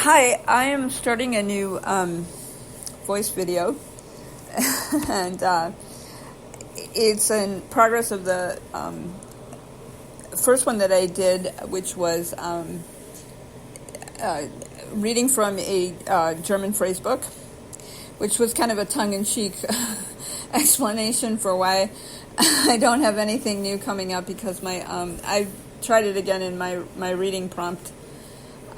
Hi, I am starting a new voice video, and it's in progress of the first one that I did, which was reading from a German Phrasebook, which was kind of a tongue-in-cheek explanation for why I don't have anything new coming up, because I tried it again in my reading prompt.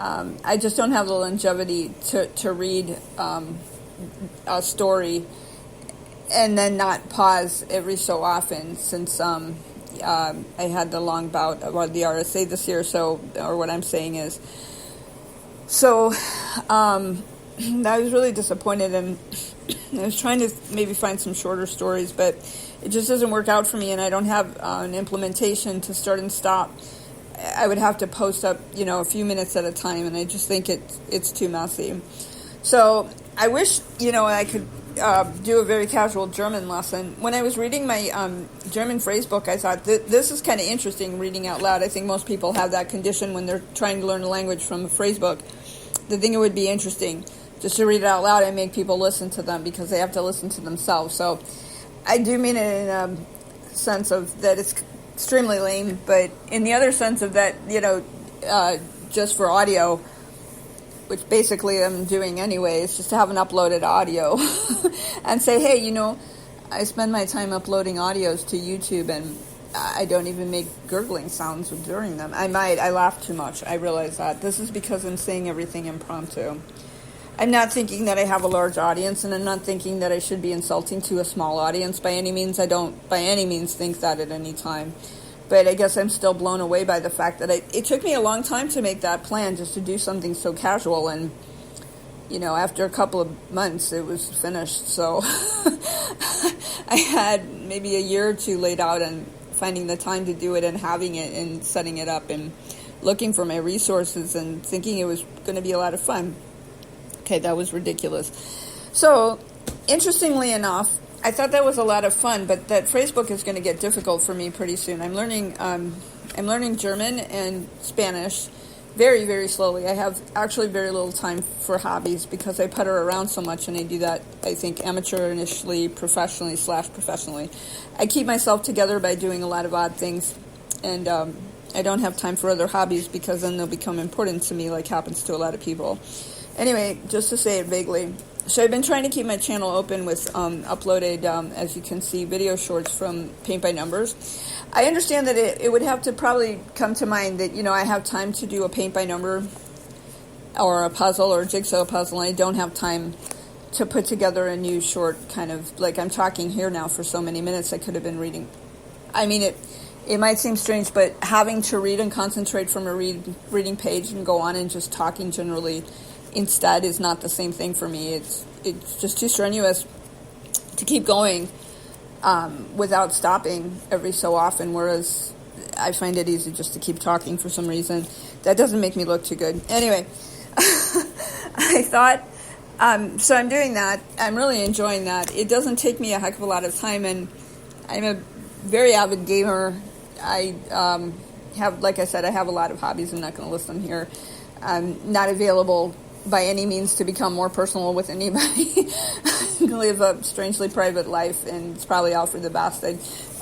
I just don't have the longevity to read a story and then not pause every so often, since I had the long bout about the RSA this year. Or what I'm saying is, I was really disappointed, and I was trying to maybe find some shorter stories, but it just doesn't work out for me, and I don't have an implementation to start and stop. I would have to post up, a few minutes at a time, and I just think it's too messy. So I wish, I could do a very casual German lesson. When I was reading my German Phrasebook, I thought, this is kind of interesting, reading out loud. I think most people have that condition when they're trying to learn a language from a phrasebook. They think it would be interesting just to read it out loud and make people listen to them, because they have to listen to themselves. So I do mean it in a sense of that it's extremely lame, but in the other sense of that, just for audio, which basically I'm doing anyways, just to have an uploaded audio and say, hey, I spend my time uploading audios to YouTube, and I don't even make gurgling sounds during them. I laugh too much. I realize that. This is because I'm saying everything impromptu. I'm not thinking that I have a large audience, and I'm not thinking that I should be insulting to a small audience by any means. I don't by any means think that at any time. But I guess I'm still blown away by the fact that it took me a long time to make that plan, just to do something so casual. And, after a couple of months, it was finished. So I had maybe a year or two laid out on finding the time to do it, and having it, and setting it up, and looking for my resources, and thinking it was going to be a lot of fun. Okay, that was ridiculous. So, interestingly enough, I thought that was a lot of fun, but that phrasebook is going to get difficult for me pretty soon. I'm learning German and Spanish very, very slowly. I have actually very little time for hobbies, because I putter around so much, and I do that, I think, amateurishly, professionally. I keep myself together by doing a lot of odd things, and I don't have time for other hobbies, because then they'll become important to me, like happens to a lot of people. Anyway, just to say it vaguely. So I've been trying to keep my channel open with uploaded, as you can see, video shorts from Paint by Numbers. I understand that it would have to probably come to mind that, I have time to do a paint by number or a puzzle or a jigsaw puzzle, and I don't have time to put together a new short, kind of like I'm talking here now for so many minutes. I could have been reading. I mean, it might seem strange, but having to read and concentrate from a reading page and go on and just talking generally instead is not the same thing for me. It's just too strenuous to keep going without stopping every so often, whereas I find it easy just to keep talking for some reason. That doesn't make me look too good. Anyway, I thought, so I'm doing that. I'm really enjoying that. It doesn't take me a heck of a lot of time, and I'm a very avid gamer. I have, like I said, I have a lot of hobbies. I'm not going to list them here. I'm not available by any means to become more personal with anybody. I live a strangely private life, and it's probably all for the best.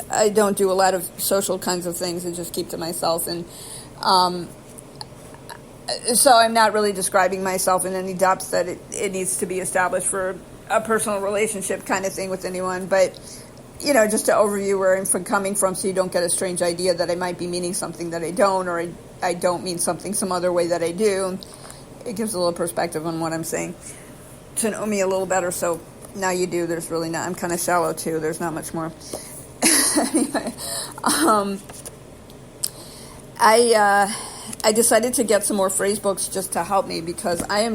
I don't do a lot of social kinds of things. I just keep to myself, and so I'm not really describing myself in any depth that it needs to be established for a personal relationship kind of thing with anyone. But, just to overview where I'm coming from, so you don't get a strange idea that I might be meaning something that I don't, or I don't mean something some other way that I do. It gives a little perspective on what I'm saying to know me a little better. So now you do. There's really not. I'm kind of shallow too. There's not much more. Anyway, I decided to get some more phrase books just to help me, because I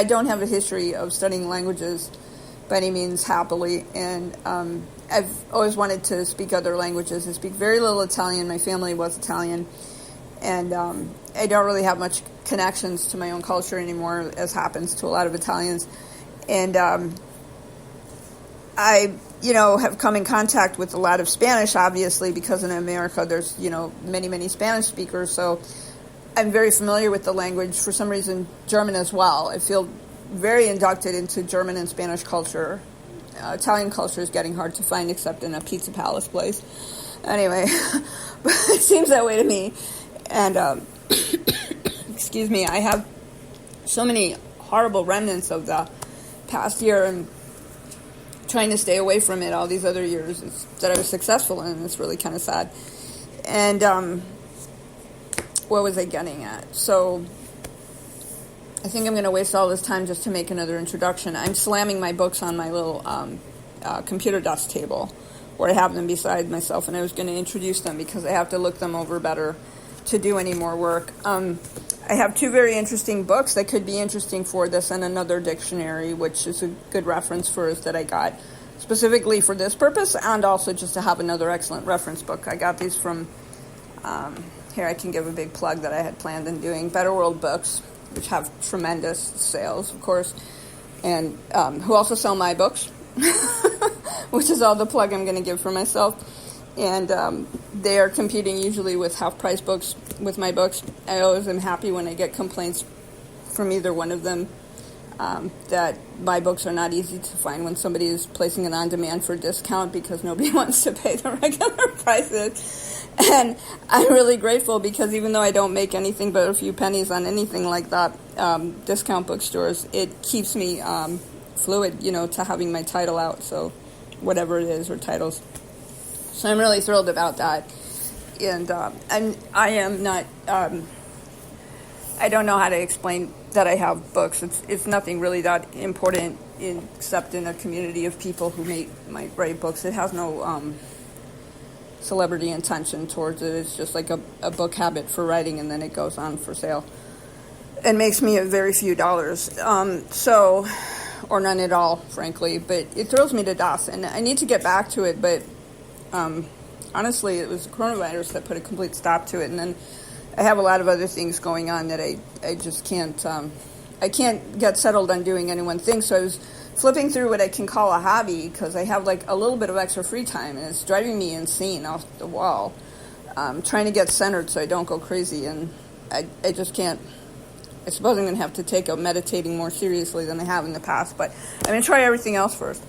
don't have a history of studying languages by any means happily, and I've always wanted to speak other languages. I speak very little Italian. My family was Italian, and I don't really have much connections to my own culture anymore, as happens to a lot of Italians. And I, have come in contact with a lot of Spanish, obviously, because in America there's, many, many Spanish speakers. So I'm very familiar with the language, for some reason, German as well. I feel very inducted into German and Spanish culture. Italian culture is getting hard to find except in a Pizza Palace place. Anyway, but it seems that way to me. And, excuse me, I have so many horrible remnants of the past year and trying to stay away from it all these other years that I was successful in. It's really kind of sad. And what was I getting at? So I think I'm going to waste all this time just to make another introduction. I'm slamming my books on my little computer desk table where I have them beside myself, and I was going to introduce them because I have to look them over better to do any more work. I have two very interesting books that could be interesting for this, and another dictionary, which is a good reference for us that I got specifically for this purpose, and also just to have another excellent reference book. I got these from, here I can give a big plug that I had planned on doing, Better World Books, which have tremendous sales, of course, and who also sell my books, which is all the plug I'm going to give for myself. And they are competing usually with half-price books with my books. I always am happy when I get complaints from either one of them that my books are not easy to find when somebody is placing it on demand for discount because nobody wants to pay the regular prices. And I'm really grateful because even though I don't make anything but a few pennies on anything like that, discount bookstores, it keeps me fluid, to having my title out, so whatever it is, or titles. So I'm really thrilled about that. And I am not, I don't know how to explain that I have books. It's nothing really that important except in a community of people who might write books. It has no celebrity intention towards it. It's just like a book habit for writing, and then it goes on for sale. It makes me a very few dollars. Or none at all, frankly. But it thrills me to death, and I need to get back to it, but honestly, it was the coronavirus that put a complete stop to it, and then I have a lot of other things going on that I just can't, I can't get settled on doing any one thing, so I was flipping through what I can call a hobby, because I have like a little bit of extra free time, and it's driving me insane off the wall, trying to get centered so I don't go crazy, and I just can't. I suppose I'm going to have to take up meditating more seriously than I have in the past, but I'm going to try everything else first.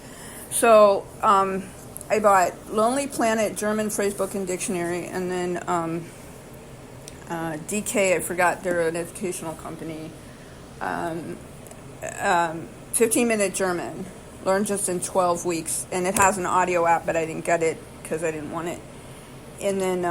So, I bought Lonely Planet, German Phrasebook and Dictionary, and then DK, I forgot, they're an educational company. 15-minute German, learned just in 12 weeks, and it has an audio app, but I didn't get it because I didn't want it. And then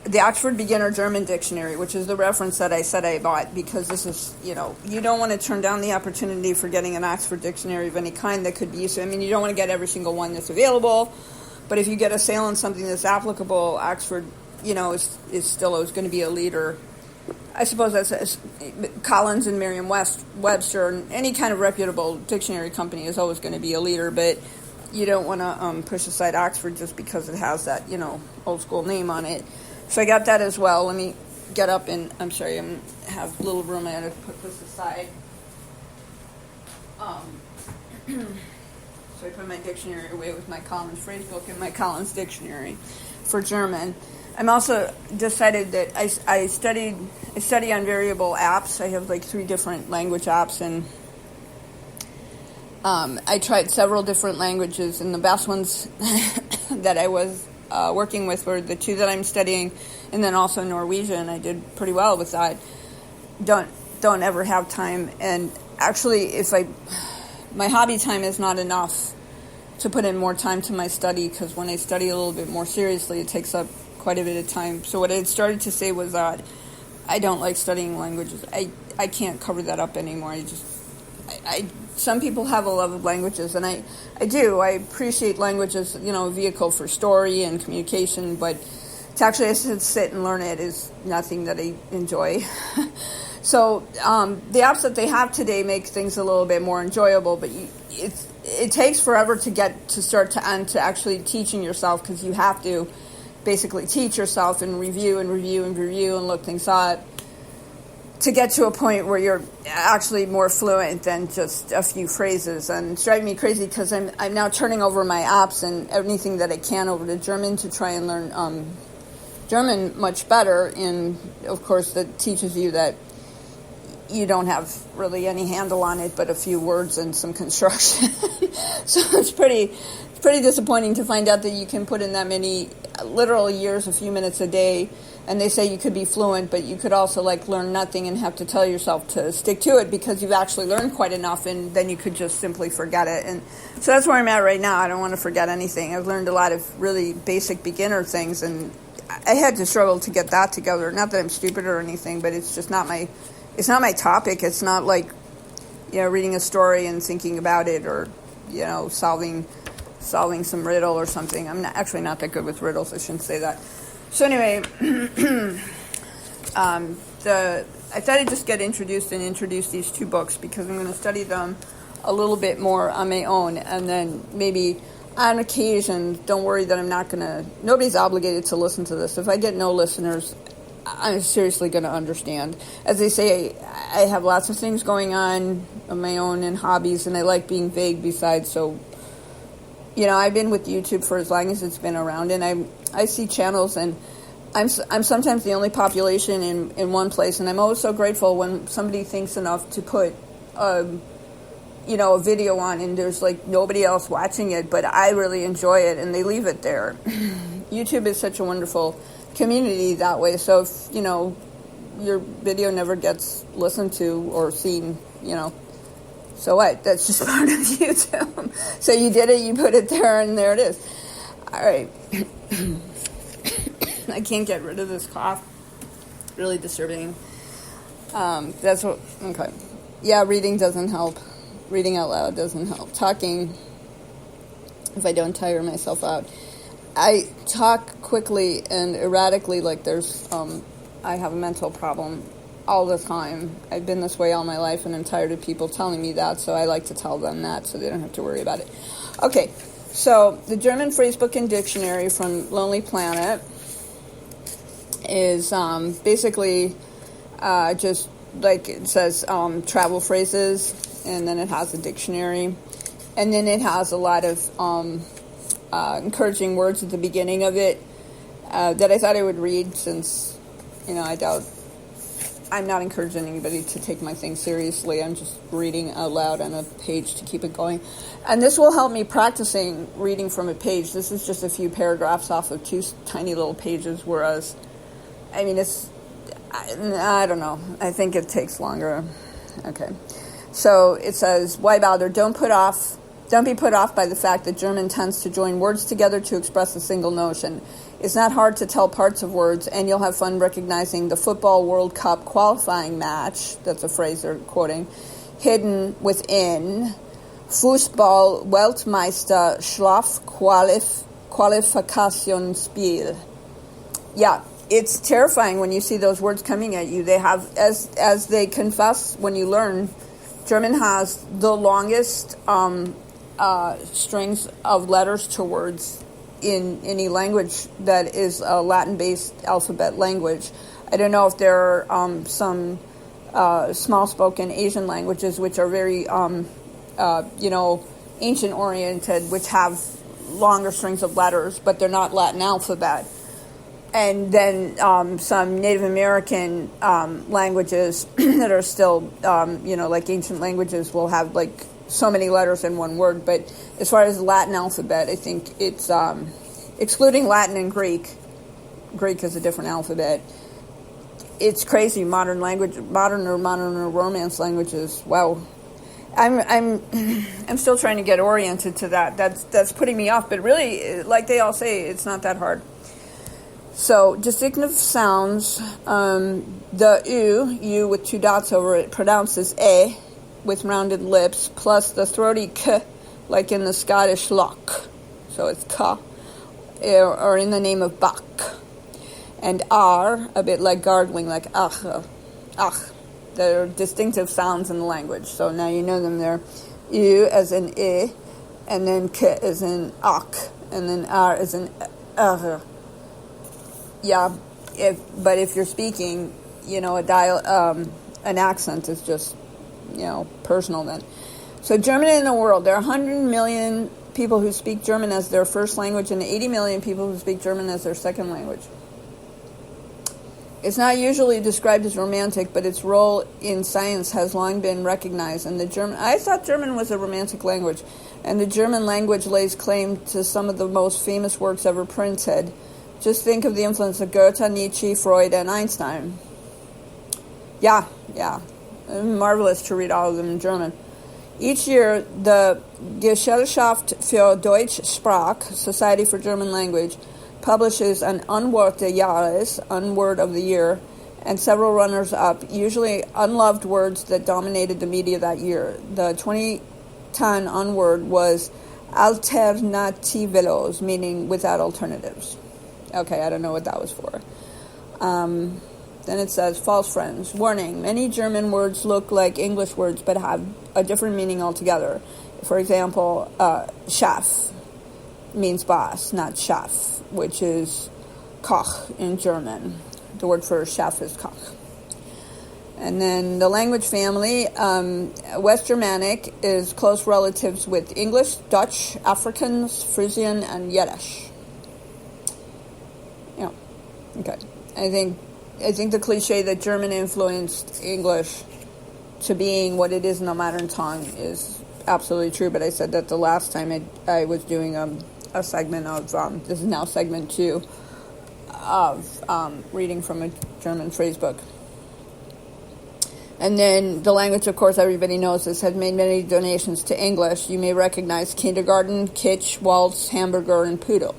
the Oxford Beginner German Dictionary, which is the reference that I said I bought, because this is, you don't want to turn down the opportunity for getting an Oxford dictionary of any kind that could be useful. I mean, you don't want to get every single one that's available, but if you get a sale on something that's applicable, Oxford, is still always going to be a leader. I suppose that's Collins and Merriam-Webster, and any kind of reputable dictionary company is always going to be a leader, but you don't want to push aside Oxford just because it has that, old school name on it. So I got that as well. Let me get up and, I'm sorry, I have a little room. I had to put this aside. So I put my dictionary away with my Collins Phrasebook and my Collins Dictionary for German. I'm also decided that I study on variable apps. I have like 3 different language apps, and I tried several different languages, and the best ones that I was working with were the 2 that I'm studying, and then also Norwegian. I did pretty well with that. Don't ever have time, and actually, my hobby time is not enough to put in more time to my study, because when I study a little bit more seriously, it takes up quite a bit of time. So what I had started to say was that I don't like studying languages. I can't cover that up anymore. Some people have a love of languages, and I do. I appreciate language as, a vehicle for story and communication, but to actually sit and learn it is nothing that I enjoy. So the apps that they have today make things a little bit more enjoyable, but it takes forever to get to start to end to actually teaching yourself, because you have to basically teach yourself and review and look things up to get to a point where you're actually more fluent than just a few phrases. And it's driving me crazy because I'm now turning over my apps and anything that I can over to German to try and learn German much better, and of course that teaches you that you don't have really any handle on it but a few words and some construction. So it's pretty disappointing to find out that you can put in that many literal years, a few minutes a day, and they say you could be fluent, but you could also learn nothing and have to tell yourself to stick to it because you've actually learned quite enough, and then you could just simply forget it. And so that's where I'm at right now. I don't want to forget anything. I've learned a lot of really basic beginner things, and I had to struggle to get that together. Not that I'm stupid or anything, but it's just not my topic. It's not like, reading a story and thinking about it, or, solving some riddle or something. I'm actually not that good with riddles. I shouldn't say that. So anyway, I thought I'd just get introduce these two books because I'm going to study them a little bit more on my own, and then maybe on occasion, don't worry that nobody's obligated to listen to this. If I get no listeners, I'm seriously going to understand. As they say, I have lots of things going on my own and hobbies, and I like being vague besides. So, I've been with YouTube for as long as it's been around, and I see channels, and I'm sometimes the only population in one place, and I'm always so grateful when somebody thinks enough to put a video on, and there's nobody else watching it, but I really enjoy it, and they leave it there. YouTube is such a wonderful community that way. So if your video never gets listened to or seen, so what? That's just part of YouTube. So you did it, you put it there, and there it is. All right. I can't get rid of this cough. Really disturbing. Okay. Yeah, reading doesn't help. Reading out loud doesn't help. Talking, if I don't tire myself out. I talk quickly and erratically I have a mental problem all the time. I've been this way all my life, and I'm tired of people telling me that, so I like to tell them that so they don't have to worry about it. Okay, so the German Phrasebook and Dictionary from Lonely Planet is basically just it says travel phrases, and then it has a dictionary, and then it has a lot of encouraging words at the beginning of it that I thought I would read, since I'm not encouraging anybody to take my thing seriously. I'm just reading out loud on a page to keep it going, and this will help me practicing reading from a page. This is just a few paragraphs off of two tiny little pages, whereas I don't know, I think it takes longer. Okay, so it says, why bother? Don't be put off by the fact that German tends to join words together to express a single notion. It's not hard to tell parts of words, and you'll have fun recognizing the Football World Cup qualifying match, that's a phrase they're quoting, hidden within Fußball Weltmeister Qualifikationsspiel. Yeah, it's terrifying when you see those words coming at you. They have, as they confess when you learn, German has the longest strings of letters to words in any language that is a Latin-based alphabet language. I don't know if there are some small-spoken Asian languages which are very, ancient-oriented, which have longer strings of letters, but they're not Latin alphabet. And then some Native American languages that are still, like ancient languages, will have so many letters in one word. But as far as Latin alphabet, I think it's excluding Latin and Greek. Greek is a different alphabet. It's crazy. Modern or Romance languages. Wow, I'm still trying to get oriented to that. That's putting me off. But really, like they all say, it's not that hard. So, distinctive sounds, the U with two dots over it, pronounces A with rounded lips, plus the throaty K, like in the Scottish loch. So it's K, or in the name of Bach. And R, a bit like gargling, like ach. They're distinctive sounds in the language. So now you know them there. U as in E, and then K as in ach, and then R as in Yeah, if you're speaking, an accent is just, personal then. So German in the world, there are 100 million people who speak German as their first language and 80 million people who speak German as their second language. It's not usually described as romantic, but its role in science has long been recognized. And I thought German was a romantic language, and the German language lays claim to some of the most famous works ever printed. Just think of the influence of Goethe, Nietzsche, Freud, and Einstein. Yeah. Marvelous to read all of them in German. Each year, the Gesellschaft für Deutschsprach, Society for German Language, publishes an Unwort des Jahres, Unword of the Year, and several runners-up, usually unloved words that dominated the media that year. The 2010 Unword was Alternativelos, meaning without alternatives. Okay, I don't know what that was for. Then it says, false friends. Warning, many German words look like English words but have a different meaning altogether. For example, Chef means boss, not chef, which is Koch in German. The word for chef is Koch. And then the language family, West Germanic is close relatives with English, Dutch, Afrikaans, Frisian, and Yiddish. Yeah, okay. I think the cliche that German influenced English to being what it is in the modern tongue is absolutely true, but I said that the last time I was doing a segment of, this is now segment 2, of reading from a German phrasebook. And then the language, of course, everybody knows this, has made many donations to English. You may recognize kindergarten, kitsch, waltz, hamburger, and poodle.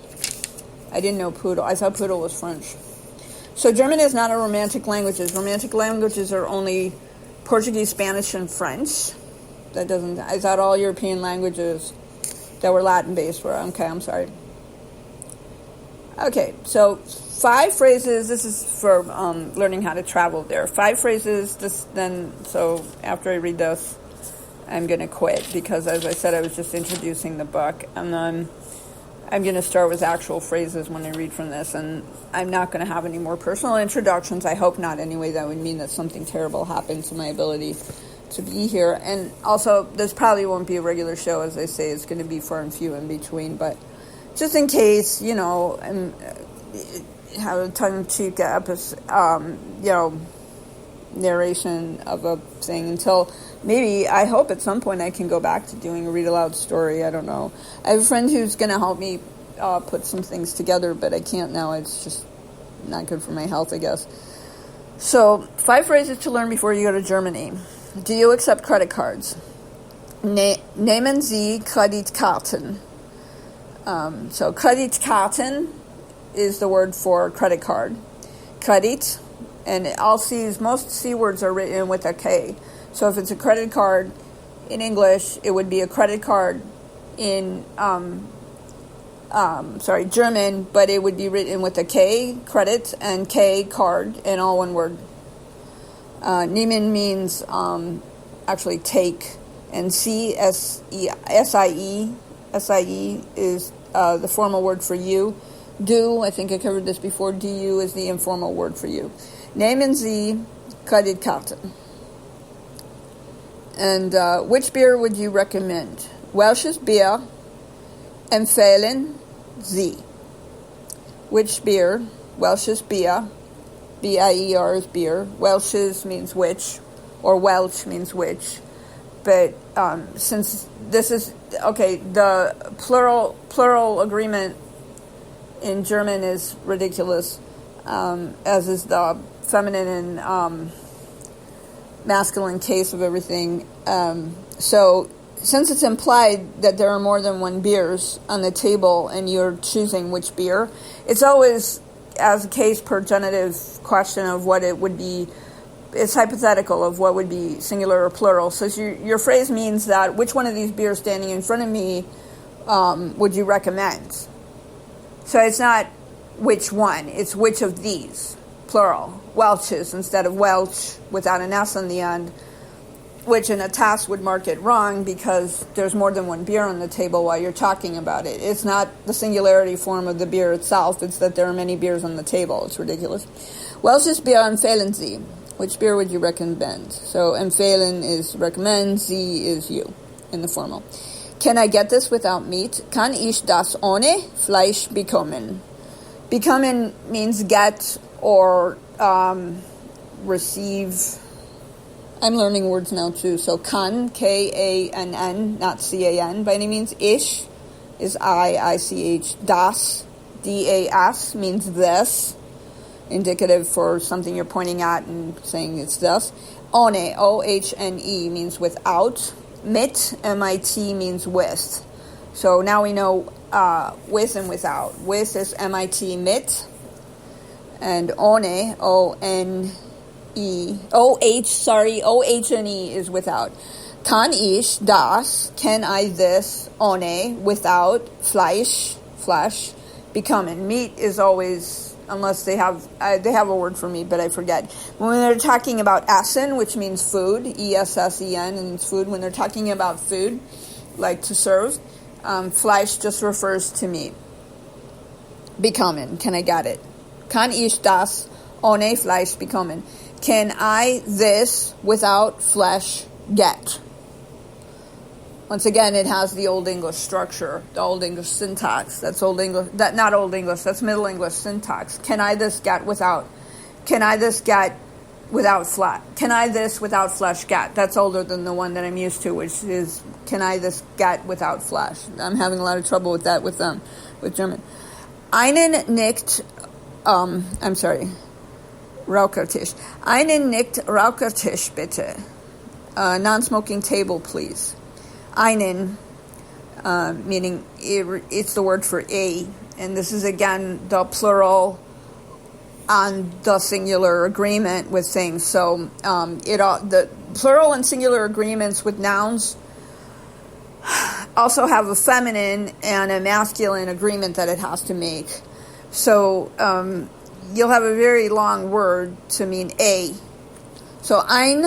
I didn't know poodle. I thought poodle was French. So German is not a romantic language. Romantic languages are only Portuguese, Spanish, and French. I thought all European languages that were Latin-based were. Okay, I'm sorry. Okay, so 5 phrases. This is for learning how to travel there. 5 phrases. So after I read this, I'm going to quit because, as I said, I was just introducing the book. And then I'm going to start with actual phrases when I read from this. And I'm not going to have any more personal introductions. I hope not anyway. That would mean that something terrible happened to my ability to be here. And also, this probably won't be a regular show, as I say. It's going to be far and few in between. But just in case, have a tongue-in-cheek narration of a thing until maybe, I hope at some point I can go back to doing a read-aloud story. I don't know. I have a friend who's going to help me put some things together, but I can't now. It's just not good for my health, I guess. So, 5 phrases to learn before you go to Germany. Do you accept credit cards? Nehmen Sie Kreditkarten. So Kreditkarten is the word for credit card. Kredit, and most C words are written with a K. So if it's a credit card in English, it would be a credit card in German, but it would be written with a K, credit, and K, card, and all one word. Nehmen means actually take, and S-I-E is the formal word for you. Du, I think I covered this before, du is the informal word for you. Nehmen Sie Kreditkarten. And which beer would you recommend? Welches Bier empfehlen Sie? Which beer? Welches Bier? B-I-E-R is beer. Welches means which, or Welch means which. But since this is, okay, the plural agreement in German is ridiculous, as is the feminine and masculine case of everything. So since it's implied that there are more than one beers on the table and you're choosing which beer, it's always as a case per genitive question of what it would be. It's hypothetical of what would be singular or plural. So your phrase means that which one of these beers standing in front of me would you recommend? So it's not which one, it's which of these, plural. Welches instead of Welch without an S on the end, which in a task would mark it wrong because there's more than one beer on the table while you're talking about it. It's not the singularity form of the beer itself, it's that there are many beers on the table. It's ridiculous. Welches Bier empfehlen Sie? Which beer would you recommend? So empfehlen is recommend, Sie is you in the formal. Can I get this without meat? Kann ich das ohne Fleisch bekommen? Bekommen means get or receive. I'm learning words now too. So kann, K-A-N-N, not C-A-N by any means. Ich is I-C-H. Das, D-A-S, means this. Indicative for something you're pointing at and saying it's this. Ohne, O-H-N-E, means without. Mit, M-I-T, means with. So now we know with and without. With is M-I-T, mit. And ohne, O-N-E, O-H-N-E is without. Kann ich das, can I this, ohne, without, fleisch, bekommen. Meat is always, unless they have a word for meat, but I forget. When they're talking about essen, which means food, E-S-S-E-N, and it's food, when they're talking about food, like to serve, fleisch just refers to meat. Bekommen, can I get it? Kann ich das ohne Fleisch bekommen? Can I this without flesh get? Once again, it has the Old English structure, the Old English syntax. That's Old English. Not Old English. That's Middle English syntax. Can I this get without? Can I this get without flesh? Can I this without flesh get? That's older than the one that I'm used to, which is can I this get without flesh? I'm having a lot of trouble with that with German. Einen nicht. Rauchertisch. Einen nicht Rauchertisch, bitte. Non-smoking table, please. Einen, meaning it's the word for a, and this is again the plural on the singular agreement with things. So the plural and singular agreements with nouns also have a feminine and a masculine agreement that it has to make. So you'll have a very long word to mean a. So ein,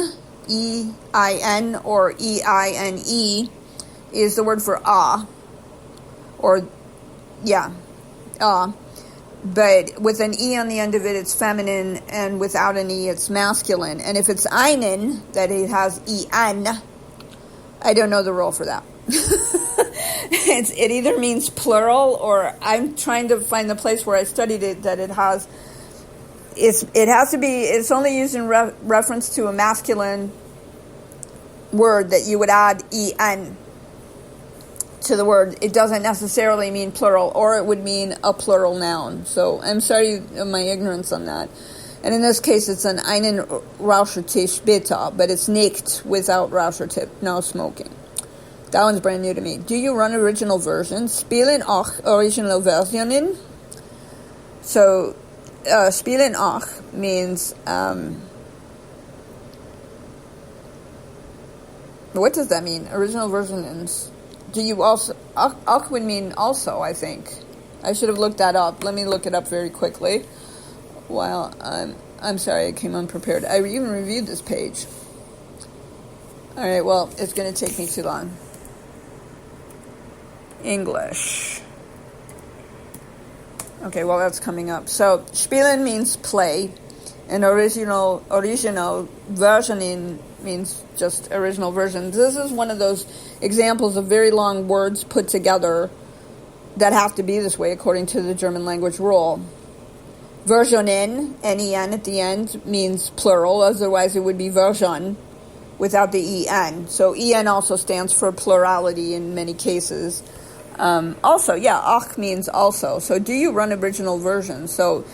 E-I-N, or E-I-N-E is the word for but with an E on the end of it, it's feminine, and without an E, it's masculine. And if it's einen, that it has E-N, I don't know the rule for that. It either means plural, or I'm trying to find the place where I studied it that it has. It's only used in reference to a masculine word that you would add en to the word. It doesn't necessarily mean plural, or it would mean a plural noun. So I'm sorry of my ignorance on that. And in this case, it's an einen Rauchertisch bitte, but it's nicht without Rauchertisch, no smoking. That one's brand new to me. Do you run original versions? Spielen auch original Versionen? So, spielen auch means, what does that mean? Original versions. Do you also, auch would mean also, I think. I should have looked that up. Let me look it up very quickly. While I'm sorry, I came unprepared. I even reviewed this page. All right, well, it's going to take me too long. English. Okay, well, that's coming up. So, spielen means play, and original versioning means just original version. This is one of those examples of very long words put together that have to be this way according to the German language rule. Versionen, N-E-N at the end, means plural, otherwise it would be Version without the E-N. So E-N also stands for plurality in many cases. Also, yeah, ach means also. So do you run original versions? So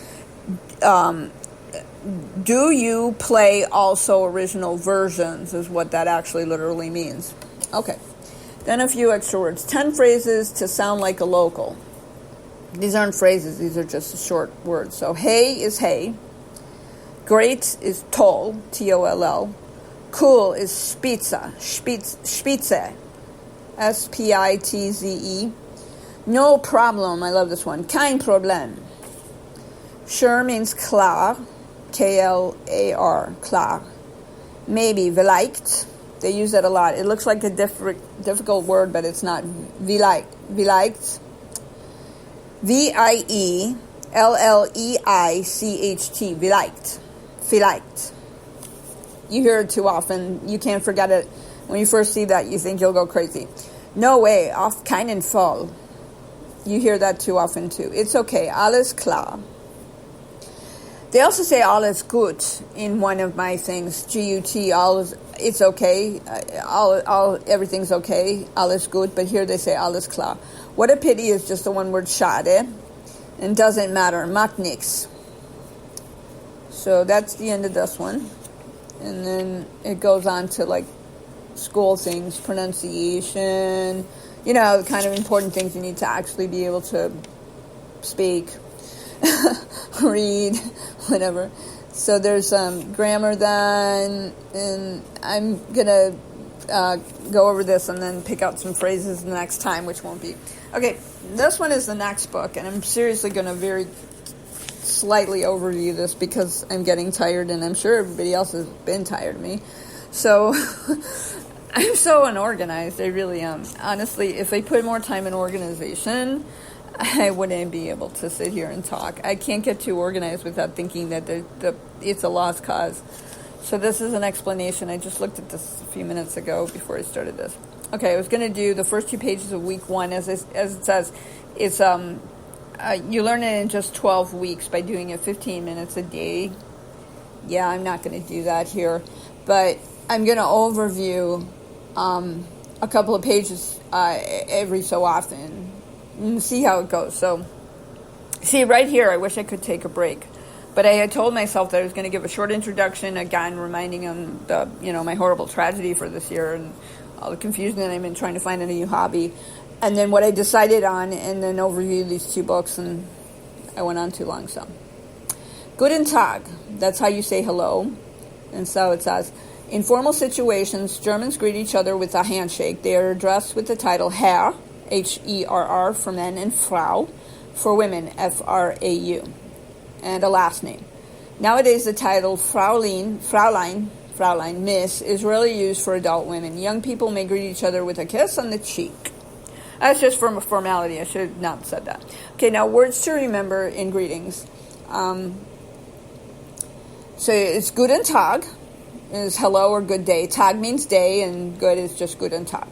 do you play also original versions is what that actually literally means. Okay. Then a few extra words. 10 phrases to sound like a local. These aren't phrases. These are just short words. So hey is hey. Great is toll, T-O-L-L. Cool is Spitze, Spitze, S-P-I-T-Z-E. No problem, I love this one. Kein Problem. Sure means klar, K-L-A-R, klar. Maybe, vielleicht. They use that a lot. It looks like a difficult word, but it's not. Vielleicht. V-I-E-L-L-E-I-C-H-T. Vielleicht. You hear it too often. You can't forget it. When you first see that, you think you'll go crazy. No way. Auf keinen Fall. You hear that too often too. It's okay. Alles klar. They also say alles gut in one of my things. G-U-T, all is, it's okay. Everything's okay. Alles gut. But here they say alles klar. What a pity is just the one word schade. And doesn't matter. Macht nix. So that's the end of this one. And then it goes on to like school things, pronunciation, the kind of important things you need to actually be able to speak, read, whatever. So there's grammar then, and I'm going to go over this and then pick out some phrases the next time, which won't be. Okay, this one is the next book, and I'm seriously going to very slightly overview this because I'm getting tired, and I'm sure everybody else has been tired of me. So I'm so unorganized, I really am. Honestly, if I put more time in organization, I wouldn't be able to sit here and talk. I can't get too organized without thinking that it's a lost cause. So this is an explanation. I just looked at this a few minutes ago before I started this. Okay, I was going to do the first 2 pages of week 1. As it says, it's you learn it in just 12 weeks by doing it 15 minutes a day. Yeah, I'm not going to do that here. But I'm going to overview a couple of pages every so often and see how it goes. So, see, right here, I wish I could take a break. But I had told myself that I was going to give a short introduction, again, reminding them my horrible tragedy for this year and all the confusion that I'm in trying to find a new hobby. And then what I decided on, and then overview these 2 books, and I went on too long, so. Guten Tag, that's how you say hello. And so it says, in formal situations, Germans greet each other with a handshake. They are addressed with the title Herr, H-E-R-R, for men, and Frau, for women, F-R-A-U, and a last name. Nowadays, the title Fraulein, Miss, is rarely used for adult women. Young people may greet each other with a kiss on the cheek. That's just for formality. I should have not said that. Okay, now words to remember in greetings. So it's Guten Tag, is hello or good day. Tag means day, and good is just Guten Tag.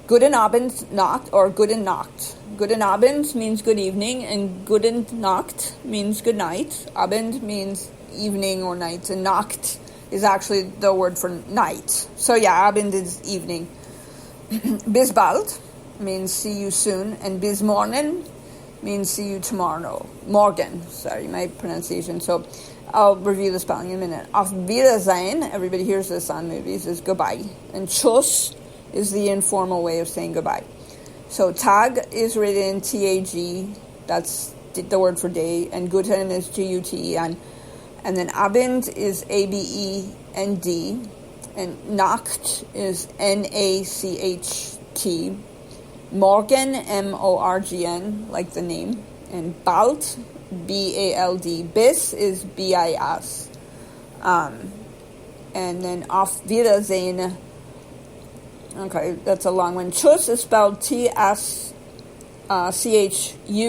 Guten Abend, Nacht, or Guten Nacht. Guten Abend means good evening, and Guten Nacht means good night. Abend means evening or night, and Nacht is actually the word for night. So yeah, Abend is evening. Bis bald means see you soon, and bis morgen means see you tomorrow. Morgen, sorry, my pronunciation. So I'll review the spelling in a minute. Auf Wiedersehen, everybody hears this on movies, is goodbye. And Tschüss is the informal way of saying goodbye. So Tag is written T-A-G, that's the word for day, and Guten is G-U-T-E-N. And then Abend is A-B-E-N-D, and Nacht is N-A-C-H-T. Morgen, M-O-R-G-N, like the name, and Bald, B-A-L-D. Bis is B-I-S. And then Auf Wiedersehen. Okay, that's a long one. Tschüss is spelled T-S-C-H-U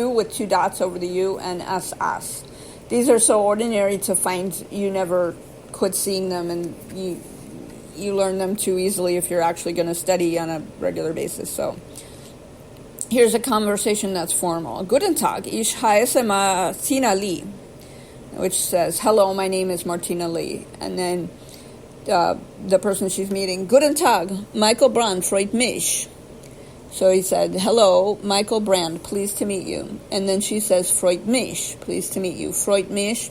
with 2 dots over the U and S-S. These are so ordinary to find you never quit seeing them, and you learn them too easily if you're actually going to study on a regular basis. So here's a conversation that's formal. Guten Tag, ich heiße Martina Lee, which says, hello, my name is Martina Lee. And then the person she's meeting, Guten Tag, Michael Brand, freut mich. So he said, hello, Michael Brand, pleased to meet you. And then she says, freut mich, pleased to meet you. Freut mich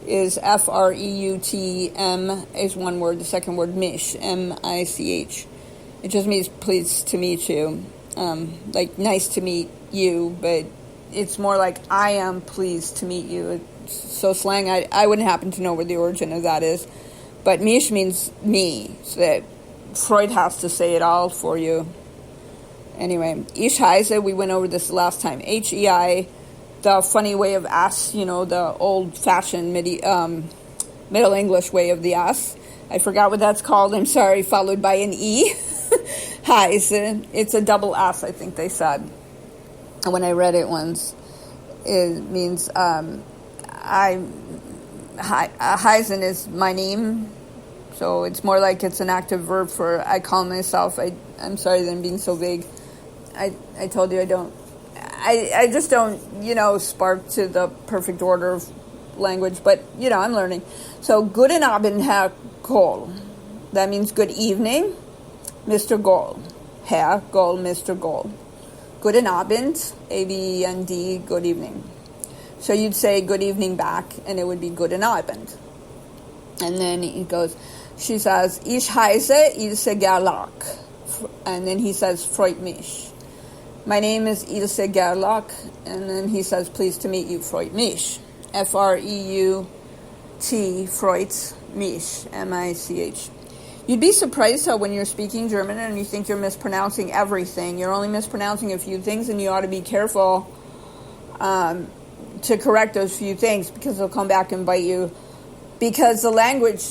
is F-R-E-U-T-M is one word, the second word, mich, M-I-C-H. It just means pleased to meet you. Like nice to meet you, but it's more like I am pleased to meet you. It's so slang, I wouldn't happen to know where the origin of that is. But mich means me, so that Freud has to say it all for you. Anyway, ich heiße, we went over this last time, H-E-I, the funny way of S, the old-fashioned Middle English way of the S. I forgot what that's called, I'm sorry, followed by an E. Heise, it's a double S, I think they said. And when I read it once, it means, Heisen is my name, so it's more like it's an active verb for I call myself. I'm sorry that I'm being so vague. I told you I just don't, spark to the perfect order of language, but, I'm learning. So, Guten Abend, Herr Gohl. That means good evening, Mr. Gohl. Herr Gohl, Mr. Gohl. Guten Abend, A-B-E-N-D, good evening. So you'd say good evening back, and it would be Guten Abend. And then he goes, she says, Ich heiße Ilse Gerlach. And then he says, freut mich. My name is Ilse Gerlach. And then he says, pleased to meet you, freut mich. F-R-E-U-T, freut mich, M-I-C-H. You'd be surprised how when you're speaking German and you think you're mispronouncing everything, you're only mispronouncing a few things, and you ought to be careful to correct those few things, because they'll come back and bite you. Because the language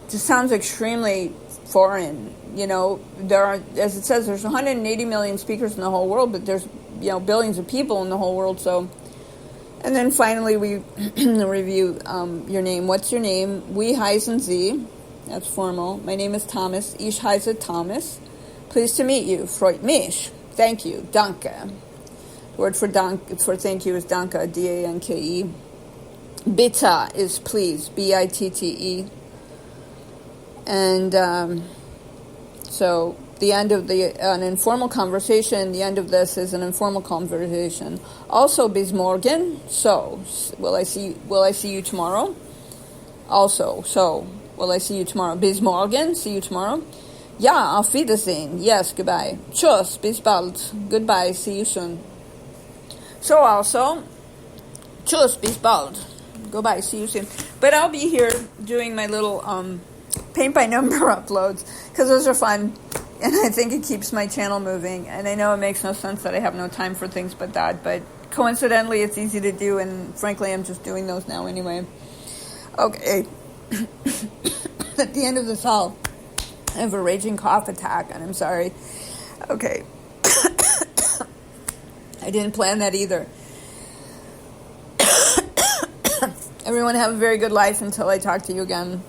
just sounds extremely foreign. There are, as it says, there's 180 million speakers in the whole world, but there's, billions of people in the whole world. So, and then finally we review your name. What's your name? Wie heißen Sie? That's formal. My name is Thomas. Ich heiße Thomas. Pleased to meet you. Freut mich. Thank you. Danke. The word for thank you is danke, D-A-N-K-E. Bitte is please, B-I-T-T-E. And so the end of an informal conversation, the end of this is an informal conversation. Also, bis morgen. So, will I see you tomorrow? Also, so, will I see you tomorrow? Bis morgen, see you tomorrow. Ja, auf Wiedersehen. Yes, goodbye. Tschüss, bis bald. Goodbye, see you soon. So also, tschüss, bis bald. Goodbye, see you soon. But I'll be here doing my little paint by number uploads, because those are fun, and I think it keeps my channel moving. And I know it makes no sense that I have no time for things but that, but coincidentally it's easy to do, and frankly I'm just doing those now anyway. Okay. At the end of this all, I have a raging cough attack, and I'm sorry. Okay. I didn't plan that either. Everyone have a very good life until I talk to you again.